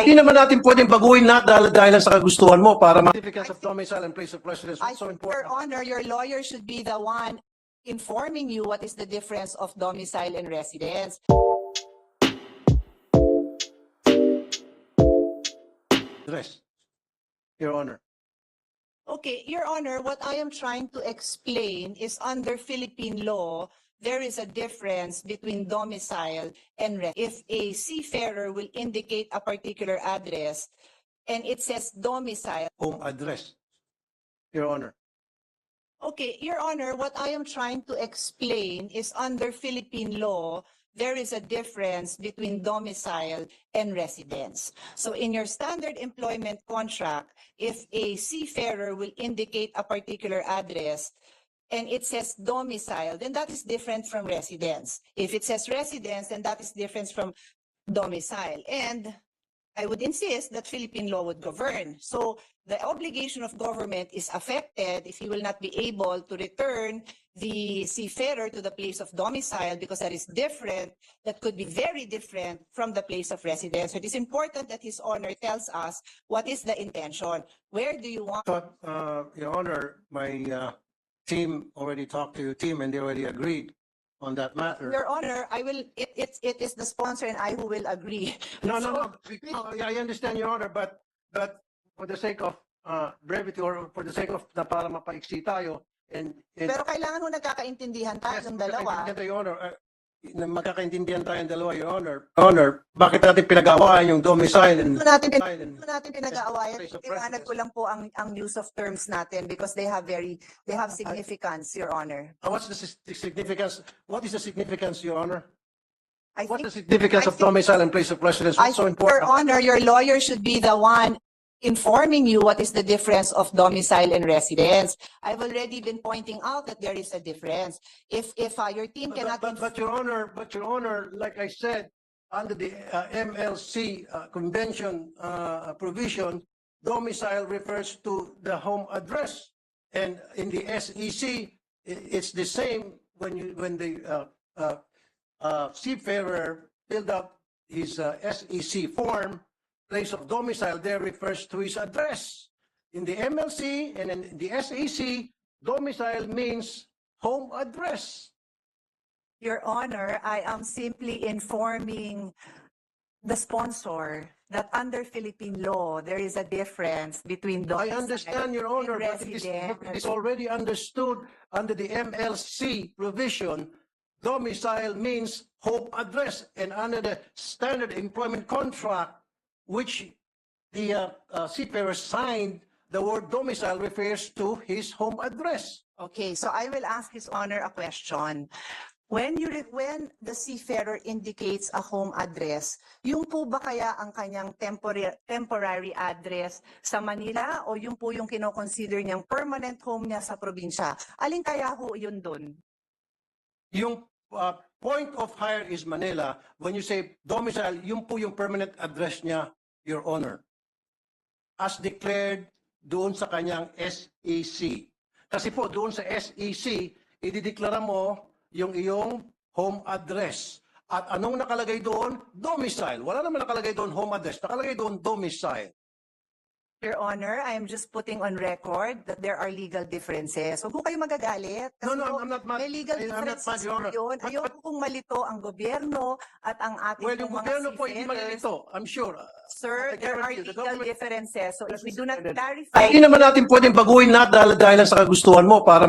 Hindi naman natin pwedeng baguhin na dahil sa kagustuhan mo para certificates of domicile and place of residence. I What's so think, important? Your Honor, your lawyer should be the one informing you what is the difference of domicile and residence. Address, Your Honor. Okay, Your Honor, what I am trying to explain is under Philippine law, there is a difference between domicile and if a seafarer will indicate a particular address and it says domicile. Home address, Your Honor. Okay, Your Honor, what I am trying to explain is under Philippine law, there is a difference between domicile and residence. So in your standard employment contract, if a seafarer will indicate a particular address and it says domicile, then that is different from residence. If it says residence, then that is different from domicile. And I would insist that Philippine law would govern. So the obligation of government is affected if he will not be able to return the seafarer to the place of domicile because that is different, that could be very different from the place of residence. So it is important that His Honor tells us what is the intention. Where do you want? Thought, Your Honor, my team already talked to your team and they already agreed on that matter. Your Honor, it is the sponsor and I who will agree. No, So, I understand, Your Honor, but for the sake of brevity or for the sake of na para mapaiksi tayo and Pero kailangan mo nagkakaintindihan tayo ng dalawa. magkakaintindihan tayo, Your Honor, na magkakaintindihan tayong dalawa, Your Honor. Your Honor, bakit natin pinag-aawaan yung domicile and Ito natin pinag-aawayan. Place of Iwanag ko lang po ang use of terms natin because they have significance, Your Honor. what's the significance? What is the significance, Your Honor? I What's the think, significance of domicile and place of residence? What's so Your important? Honor, your lawyer should be the one informing you what is the difference of domicile and residence. I've already been pointing out that there is a difference. If your team cannot. But Your Honor, like I said, under the MLC convention provision, domicile refers to the home address, and in the SEC, it's the same when the seafarer filled out his SEC form. Place of domicile there refers to his address. In the MLC and in the SEC, domicile means home address. Your Honor, I am simply informing the sponsor that under Philippine law, there is a difference between I domicile understand, Your Honor, and but it residence. is already understood under the MLC provision. Domicile means home address, and under the standard employment contract, which the seafarer signed, the word domicile refers to his home address. Okay, so I will ask His Honor a question. When the seafarer indicates a home address, yung po ba kaya ang kanyang temporary address sa Manila o yung po yung kino-consider niyang permanent home niya sa probinsya? Alin kaya ho yun doon? Yung point of hire is Manila. When you say domicile, yung po yung permanent address niya, Your Honor, as declared doon sa kanyang SEC. Kasi po doon sa SEC, idideklara mo yung iyong home address. At anong nakalagay doon? Domicile. Wala naman nakalagay doon home address. Nakalagay doon domicile. Your Honor, I am just putting on record that there are legal differences. Huwag po kayo magagalit. No, Kasi po, I'm not mad. may legal I'm not differences mad, Your Honor. yun. Ayoko pong malito ang gobyerno at ang ating Well, yung pong mga gobyerno po hindi seafarers. malilito. I'm sure. Sir, I there are guarantee you, the legal government- differences. So if we do not Hindi clarify. naman natin pwedeng baguhin na dahil sa kagustuhan mo para